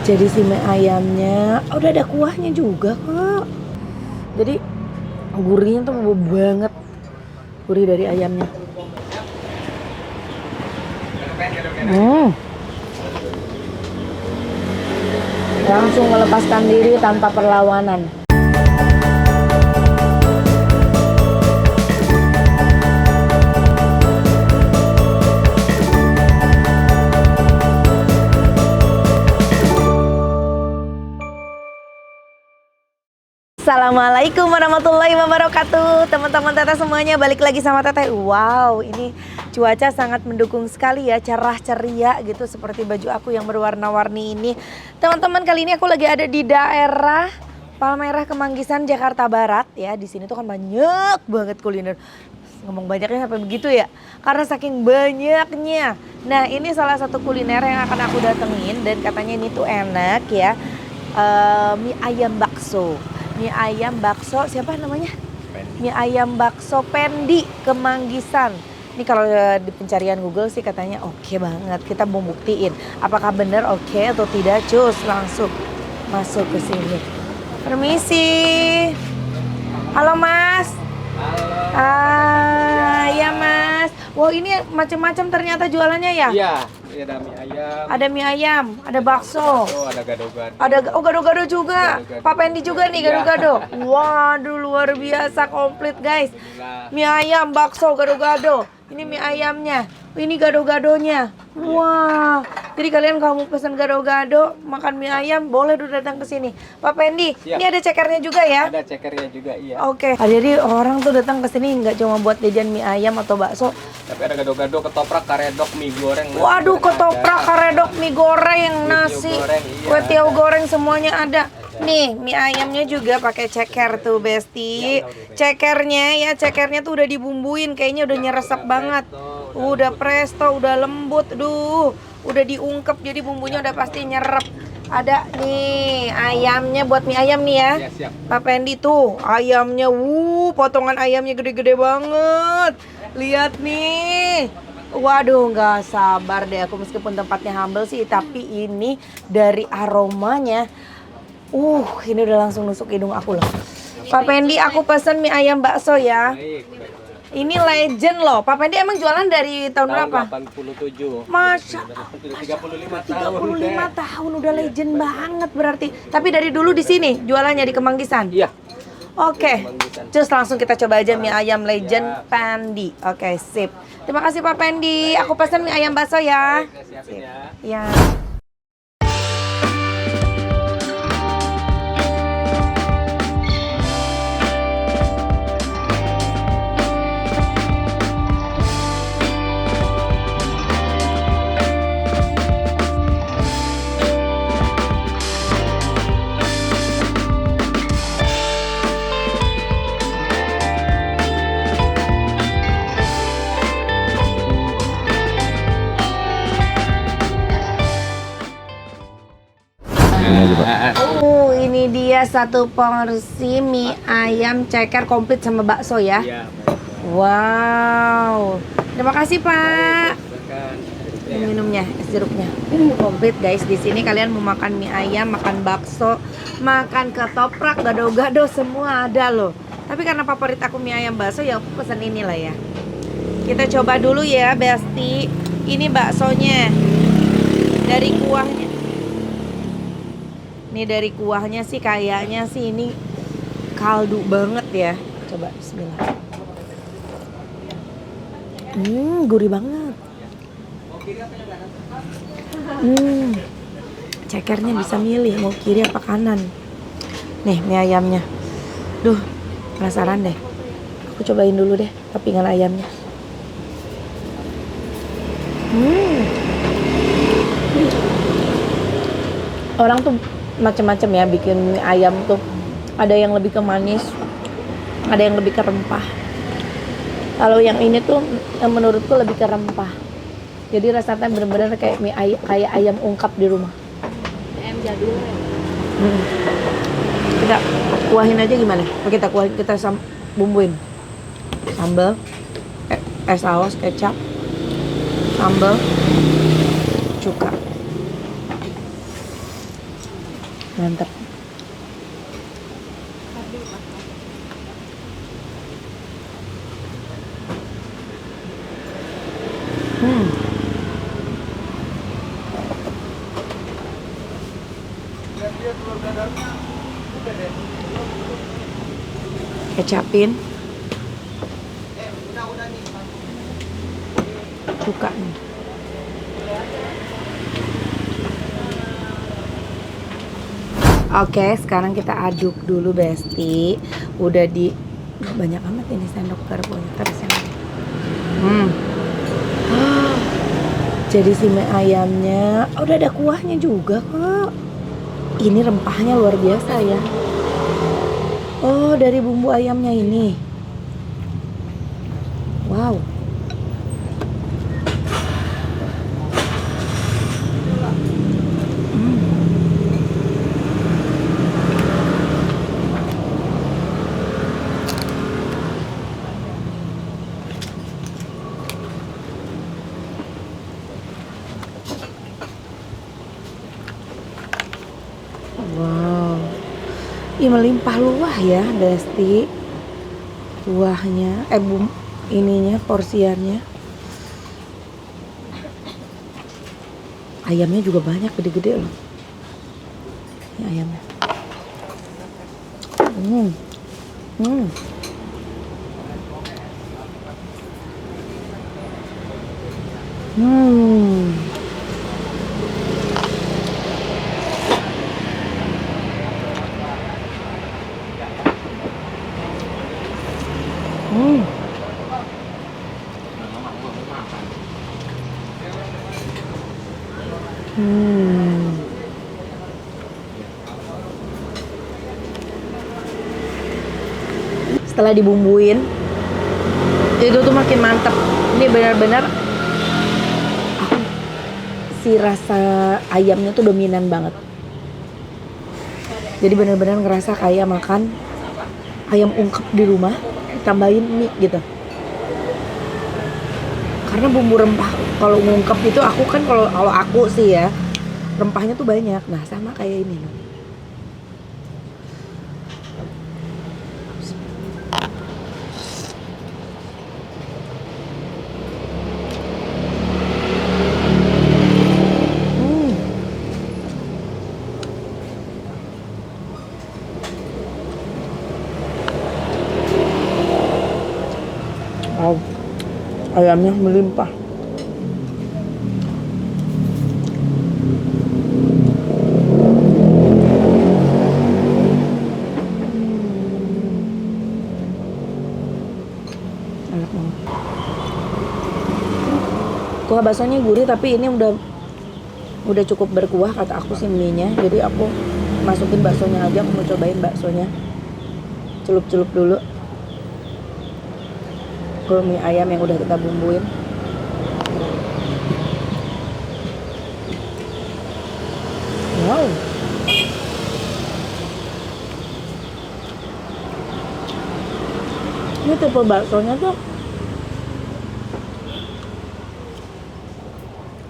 Jadi si mie ayamnya udah ada kuahnya juga kok. Jadi gurihnya tuh banget, gurih dari ayamnya. Langsung melepaskan diri tanpa perlawanan. Assalamualaikum warahmatullahi wabarakatuh. Teman-teman Teteh semuanya, balik lagi sama Teteh. Wow, ini cuaca sangat mendukung sekali ya, cerah ceria gitu seperti baju aku yang berwarna-warni ini. Teman-teman, kali ini aku lagi ada di daerah Palmerah Kemanggisan, Jakarta Barat ya. Di sini tuh kan banyak banget kuliner. Ngomong banyaknya sampai begitu ya, karena saking banyaknya. Nah, ini salah satu kuliner yang akan aku datengin dan katanya ini tuh enak ya. Mie ayam bakso. Mie ayam bakso, siapa namanya? Mie ayam bakso Pendi Kemanggisan. Ini kalau di pencarian Google sih katanya oke banget. Kita mau buktiin apakah benar oke atau tidak. Cus, langsung masuk ke sini. Permisi. Halo Mas. Halo. Ya Mas. Wow, ini macam-macam ternyata jualannya ya? Iya, ada mie ayam. Ada mie ayam, ada bakso. Ada gado-gado. Ada gado-gado juga. Gado-gado. Pak Pendi juga nih gado-gado. Waduh, luar biasa, komplit guys. Mie ayam, bakso, gado-gado. Ini mie ayamnya. Ini gado-gadonya. Wah. Jadi kalian kalau mau pesan gado-gado, makan mie ayam, boleh dulu datang ke sini. Pak Pendi, Siap. ini ada cekernya juga ya? Ada cekernya juga, iya. Oke. Jadi orang tuh datang ke sini nggak cuma buat jajan mie ayam atau bakso. Tapi ada gado-gado, ketoprak, karedok, mie goreng. Waduh, ketoprak, karedok, mie goreng, nasi, goreng, iya, kue tiaw ada. goreng semuanya ada. Nih, mie ayamnya juga pakai ceker tuh, Besti. Cekernya tuh udah dibumbuin, kayaknya udah nyeresep banget. Udah presto, udah lembut, udah diungkep, jadi bumbunya udah pasti nyerep. Ada nih ayamnya buat mie ayam nih ya. Iya, siap. Pak Pendi tuh ayamnya, potongan ayamnya gede-gede banget. Lihat nih. Waduh, nggak sabar deh aku, meskipun tempatnya humble sih, tapi ini dari aromanya, ini udah langsung nusuk hidung aku loh. Pak Pendi, aku pesen mie ayam bakso ya. Baik. Ini legend loh. Pak Pendi emang jualan dari tahun berapa? 87. Masya 35 tahun. 35 tahun udah legend banget berarti. Tapi dari dulu di sini jualannya di Kemanggisan. Iya. Oke. Kemanggisan. Terus langsung kita coba aja mie ayam legend Pendi. Oke, sip. Terima kasih Pak Pendi. Aku pesen mie ayam bakso ya. Baik, saya siapin ya. Ya. Ini dia satu porsi mie ayam ceker komplit sama bakso ya. Iya, Wow. Terima kasih Pak. silakan. Ini minumnya, es jeruknya. Komplit guys. Di sini kalian mau makan mie ayam, makan bakso, makan ketoprak, gado-gado, semua ada loh. Tapi karena favorit aku mie ayam bakso, ya aku pesen inilah ya. Kita coba dulu ya, Besti. Ini baksonya. Dari kuahnya. Ini dari kuahnya sih kayaknya sih ini kaldu banget ya. Coba bismillah. Gurih banget. Cekernya bisa milih mau kiri apa kanan. Nih mie ayamnya. Duh, penasaran deh. Aku cobain dulu deh kepingan ayamnya. Orang tuh macam-macam ya bikin mie ayam tuh. Ada yang lebih ke manis, ada yang lebih ke rempah. Kalau yang ini tuh menurutku lebih ke rempah. Jadi rasanya bener-bener kayak mie kayak ayam ungkap di rumah. Ayam jadul. Kita kuahin aja gimana? Kita kuahin, kita bumbuin. Sambal, saus, kecap, sambal, cuka. Mantap. Kecapin. Suka nih. Oke, sekarang kita aduk dulu Besti. Udah di banyak amat ini sendok garpunya terusnya. Jadi si mie ayamnya udah ada kuahnya juga kok. Ini rempahnya luar biasa ya. Oh, dari bumbu ayamnya ini. Wow. Wow. Ih, melimpah luah ya, Besti. Kuahnya, ininya, porsiannya. Ayamnya juga banyak, gede-gede loh. Ini ayamnya. Setelah dibumbuin itu tuh makin mantep. Ini benar-benar si rasa ayamnya tuh dominan banget. Jadi benar-benar ngerasa kayak makan ayam ungkep di rumah ditambahin mie gitu. Karena bumbu rempah kalau ungkep itu aku kan kalau aku sih ya rempahnya tuh banyak. Nah sama kayak ini loh. Wow, ayamnya melimpah. Enak banget. Kuah baksonya gurih tapi ini udah cukup berkuah kata aku sih mie-nya. Jadi aku masukin baksonya aja, aku mau cobain baksonya. Celup-celup dulu ke mie ayam yang udah kita bumbuin. Wow. Ini tipe baksonya tuh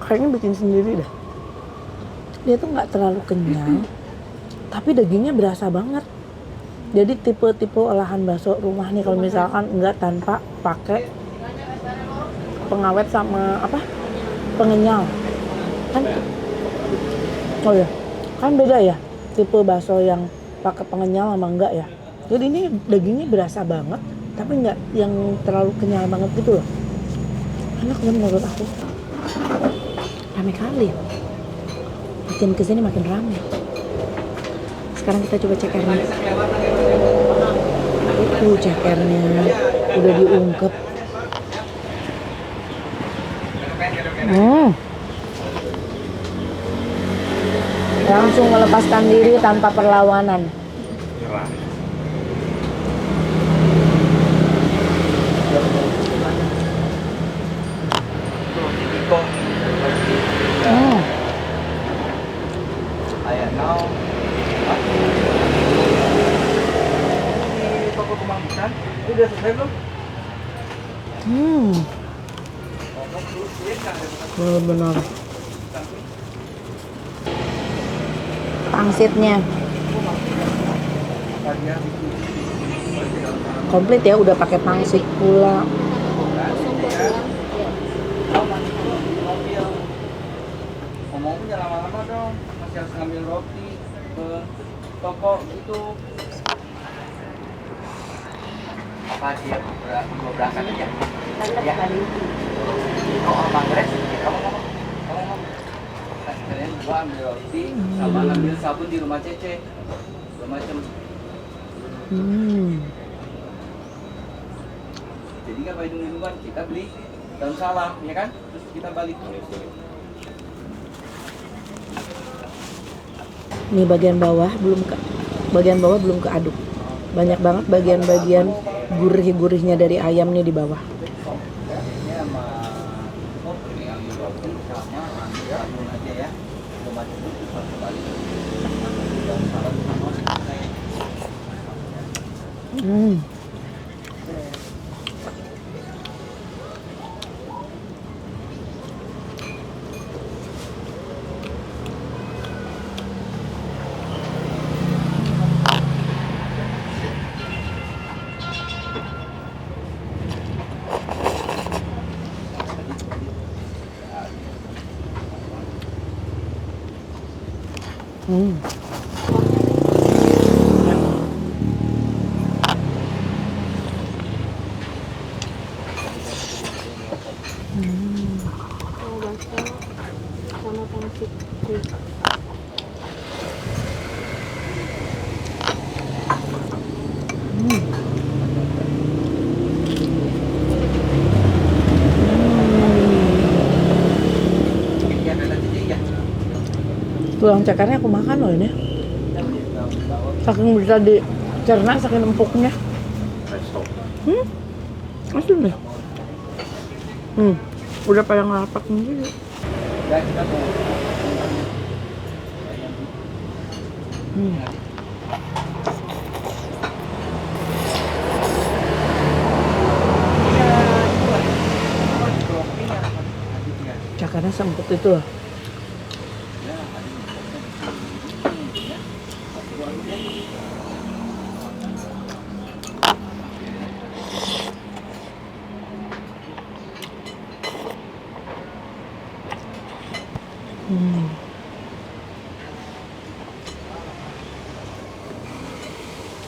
kayaknya bikin sendiri dah. Dia tuh nggak terlalu kenyal, tapi dagingnya berasa banget. Jadi tipe-tipe olahan bakso rumah nih kalau misalkan enggak tanpa pakai pengawet sama pengenyal kan. Oh ya, kan beda ya tipe bakso yang pakai pengenyal sama enggak ya. Jadi ini dagingnya berasa banget tapi enggak yang terlalu kenyal banget gitu loh. Enak kan menurut aku. Rame kali ya. Makin kesini makin rame. Sekarang kita coba cekernya. Cekernya udah diungkep. Langsung melepaskan diri tanpa perlawanan. Udah selesai belum? Benar-benar pangsitnya. Komplit ya, udah pakai pangsit pula. Ngomongnya lama-lama dong, masih harus ngambil roti ke toko gitu. Apa dia mau berangkat aja? Ya. Oh, Mangres, kamu ngomong. Kalian gua ambil roti sama ambil sabun di rumah Cece. Dua macam. Jadi nggak pakai duluan, kita beli daun salam, ya kan? Terus kita balik. Ini bagian bawah belum keaduk. Banyak banget bagian-bagian gurih-gurihnya dari ayam nih di bawah. Ini sama kopi ambil roti sama ambil sabun aja ya. Dua macam itu satu kali. Daun salam sama sama pangsit. Tulang cekernya aku makan loh ini. Saking bisa dicerna, saking empuknya. Asli nih. Udah pada ngelapak nih. Cekernya sempit itu loh.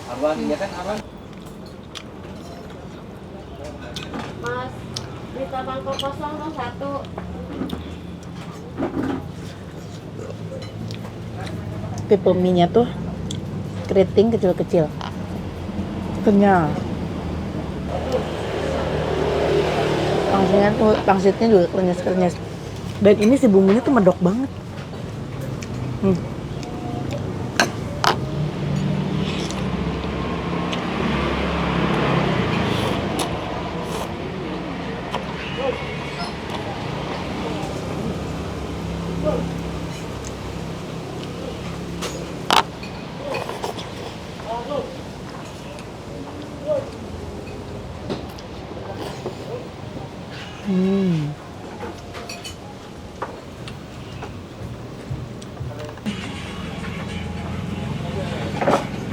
Abang, ya kan abang? Mas, berita mangkok kosong dong satu. Tipe mie-nya tuh keriting kecil-kecil. Kenyal. Pangsitnya juga krenyes-krenyes. Dan ini si bumbunya tuh medok banget.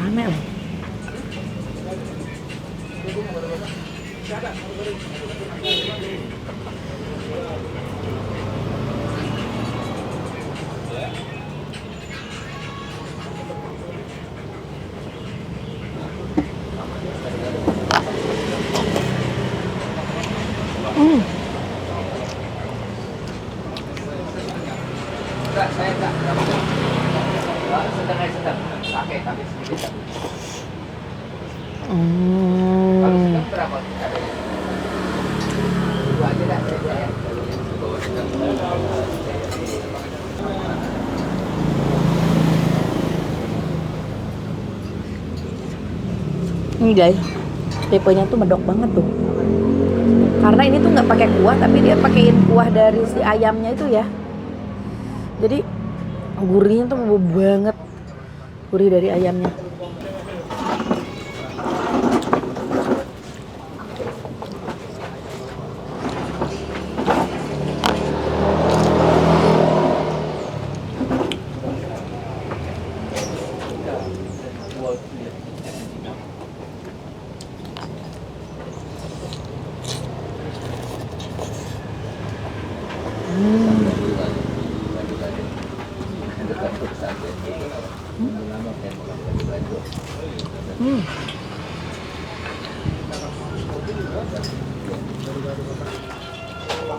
Rame loh. Enggak, saya enggak. Sedang. Pakai tapi sedikit. Kalau sedang berapa? Dua aja dah saya ya. Ini guys, tipenya tuh medok banget tuh. Karena ini tuh nggak pakai kuah, tapi dia pakein kuah dari si ayamnya itu ya. Jadi gurihnya tuh banget, gurih dari ayamnya.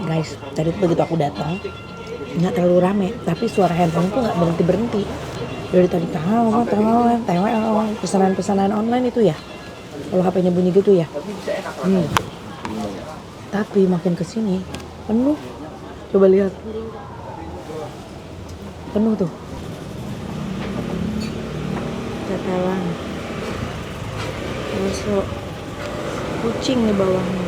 Guys, tadi begitu aku datang nggak terlalu rame, tapi suara handphone tuh nggak berhenti. Dari tadi pesanan online itu ya. Kalau HP-nya bunyi gitu ya. Tapi makin kesini penuh. Coba lihat. Penuh tuh. Tetelan. Masuk. Kucing di bawahnya.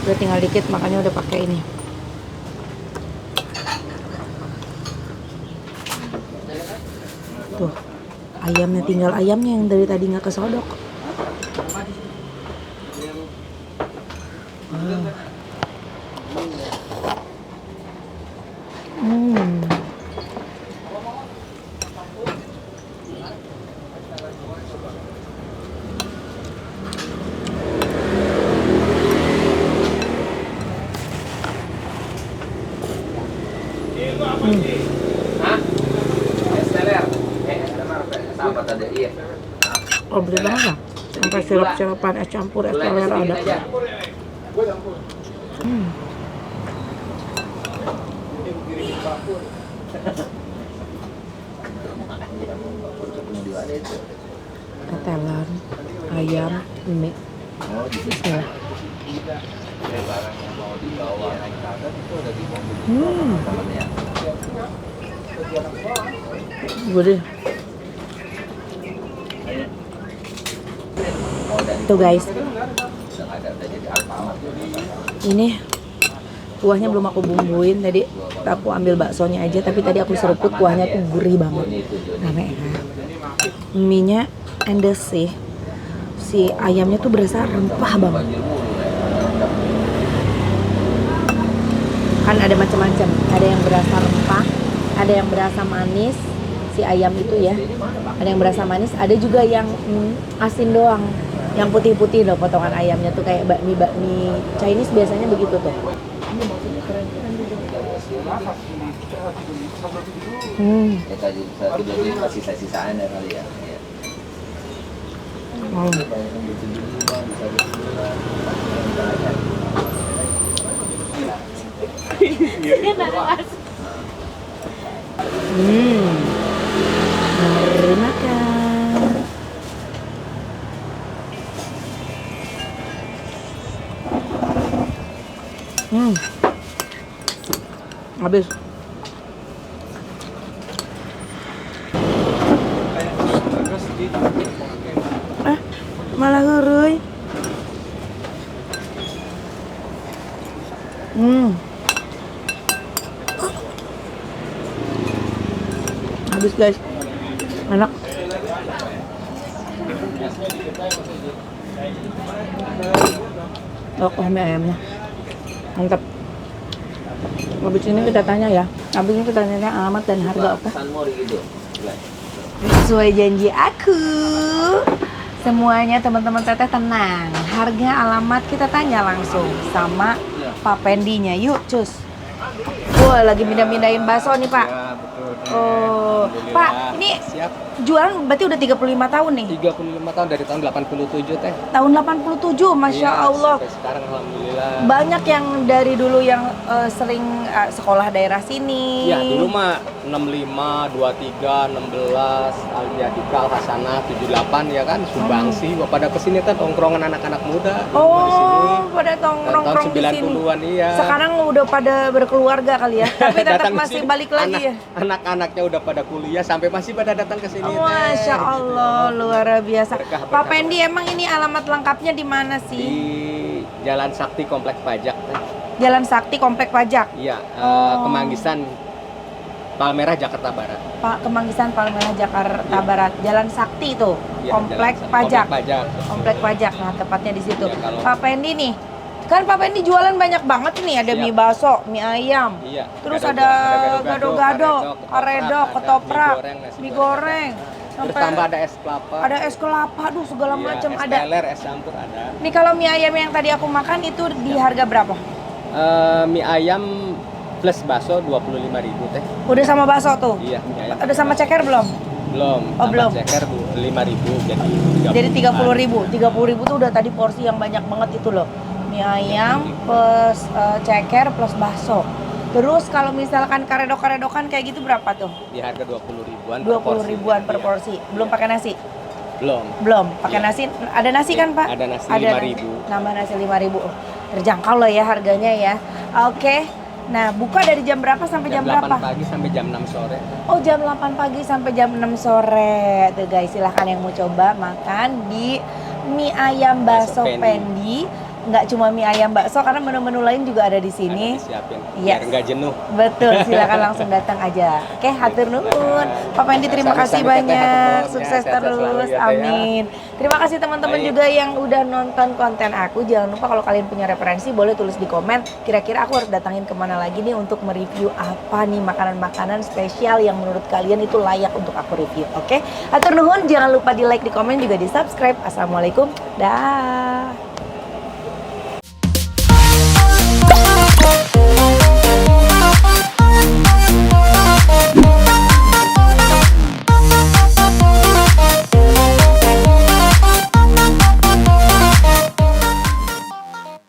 Udah tinggal dikit, makanya udah pakai ini. Tuh, ayamnya tinggal ayamnya yang dari tadi nggak kesodok. Sama tadi iya. Oh, beli banget ya? Sampai sirup-sirupan es campur, es teler ada. Tetelan, ayam, mie. Bismillah. Gurih. Tuh guys, ini kuahnya belum aku bumbuin, tadi aku ambil baksonya aja, tapi tadi aku seruput, kuahnya tuh gurih banget. Mie-nya endes sih, si ayamnya tuh berasa rempah banget. Kan ada macam-macam, ada yang berasa rempah, ada yang berasa manis, si ayam itu ya, ada yang berasa manis, ada juga yang asin doang. Yang putih-putih loh potongan ayamnya tuh kayak bakmi Chinese biasanya begitu tuh. Ya tadi satu lagi sisa-sisaan ya kali ya. Mari makan. Habis. Malah hurui. Habis guys. Enak. Oh, mie ayamnya. Mantap. Habis ini kita tanya ya. Habis ini kita tanya alamat dan harga apa. Sesuai janji aku. Semuanya teman-teman teteh tenang. Harga alamat kita tanya langsung sama Pak Pendinya. Yuk, cus. Wah, lagi mindah-mindahin bakso nih, Pak. Ya, betul. Oh, Pak, ini siap. jualan berarti udah 35 tahun nih? 35 tahun dari tahun 87 teh. Tahun 87, Masya Iya, Allah. sampai sekarang alhamdulillah. Banyak yang dari dulu yang sering sekolah daerah sini. Ya, dulu mah 65, 23, 16, Al-Jadika, Al-Hasanah, 78 ya kan, Sumbangsi. Pada kesini kan tongkrongan anak-anak muda. Di sini. Pada nongkrong di sini. Tahun 90-an iya. Sekarang udah pada berkeluarga kali ya. Tapi tetap Datang ke masih sini, balik lagi ya. Anak-anaknya udah pada kuliah sampai masih pada datang ke sini. Masya Allah, luar biasa. Berkah, Pak berkah. Pendi, emang ini alamat lengkapnya di mana Di sih? Jalan Sakti Komplek Pajak. Jalan Sakti Komplek Pajak. Iya, Oh. Kemanggisan Palmerah Jakarta Barat. Pak Kemanggisan Palmerah Jakarta Barat. Jalan Sakti itu, Iya, Komplek Jalan- Pajak. Komplek Pajak. Komplek Pajak. Nah, tepatnya di situ. Iya, kalau- Pak Pendi nih. Kan Pak Pendi jualan banyak banget nih, ada Siap. mie bakso, mie ayam. Iya. Terus gado-gado, ada gado-gado, karedok, ketoprak, ada mie goreng. Terus tambah ada es kelapa. Ada es kelapa, aduh segala Iya, macam es ada. teler, es campur ada. Nih kalau mie ayam yang tadi aku makan itu di harga berapa? Mie ayam plus bakso 25.000 teh. Udah sama bakso tuh? Iya, mie ayam. Udah sama ceker belum? Belum. Oh, Tambah belum. ceker 5.000 Jadi 30.000. 30.000 tuh udah tadi porsi yang banyak banget itu loh. Mie ayam plus ceker plus bakso. Terus kalau misalkan karedok-karedokan kayak gitu berapa tuh? Di harga 20.000-an. 20.000-an per Iya. porsi. Belum pakai nasi? Belum. Belum. Pakai Iya. nasi. Ada nasi kan, Pak? Ada nasi Ada 5.000. Nambah nasi 5.000. Oh, terjangkau loh ya harganya ya. Oke. Nah, buka dari jam berapa sampai jam, Jam 8 berapa? pagi sampai jam 6 sore. Oh, jam 8 pagi sampai jam 6 sore. Tuh guys, silahkan yang mau coba makan di mie ayam bakso Bakso Pendi. Nggak cuma mie ayam bakso, karena menu-menu lain juga ada di sini. Ada disiapin. Yes. Biar nggak jenuh. Betul, silakan langsung datang aja. Oke, hatur nuhun. Pak Pendi terima kasih Sami-sami, banyak. Teteh. Sukses Sehat-sehat selalu terus. ya, Teh, ya. Amin. Terima kasih teman-teman Baik. juga yang udah nonton konten aku. Jangan lupa kalau kalian punya referensi boleh tulis di komen. Kira-kira aku harus datangin kemana lagi nih untuk mereview apa nih makanan-makanan spesial yang menurut kalian itu layak untuk aku review. Oke, hatur nuhun. Jangan lupa di like, di komen, juga di subscribe. Assalamualaikum. Dah.